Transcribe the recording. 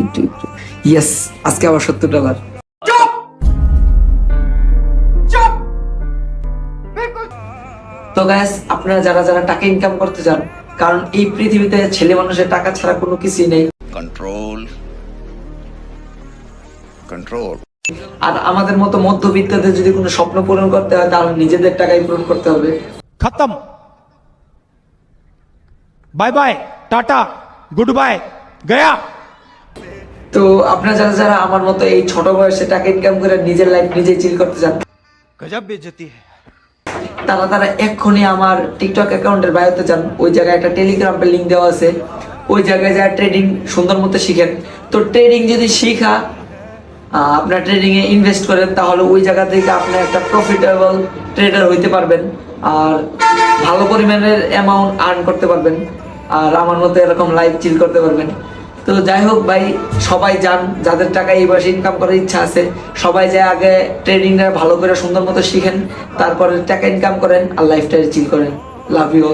একটু ইয়েস, আজকে আবার $70। তো গাইস, আপনারা যারা যারা টাকা ইনকাম করতে চান, কারণ এই পৃথিবীতে ছেলে মানুষের টাকা ছাড়া কোনো কিছুই নেই। Control control. আর আমাদের মতো মধ্যবিত্তদের যদি কোনো স্বপ্ন পূরণ করতে হয়, তাহলে নিজেদের টাকাই পূরণ করতে হবে। खत्म, bye bye, tata, good bye, गया। তো আপনারা যারা যারা আমার মতো এই ছোট বয়সে টাকা ইনকাম করে নিজের লাইফ নিজে চিল করতে চান, गजब बेइज्जती है। তারা তারা এক্ষুনি আমার টিকটক অ্যাকাউন্টের বায়োতে যান। ওই জায়গায় একটা টেলিগ্রামের লিঙ্ক দেওয়া আছে, ওই জায়গায় যা ট্রেডিং সুন্দর মতো শিখেন। তো ট্রেডিং যদি শিখা আপনার ট্রেডিং এ ইনভেস্ট করেন, তাহলে ওই জায়গা থেকে আপনি একটা প্রফিটেবল ট্রেডার হইতে পারবেন আর ভালো পরিমাণের অ্যামাউন্ট আর্ন করতে পারবেন, আর আমার মতো এরকম লাইফ চিল করতে পারবেন। তো যাই হোক ভাই, সবাই যান, যাদের টাকা এই বয়সে ইনকাম করার ইচ্ছা আছে, সবাই যায় আগে ট্রেডিংটা ভালো করে সুন্দর মতো শিখেন, তারপরে টাকা ইনকাম করেন আর লাইফটা চিল করেন। Love you.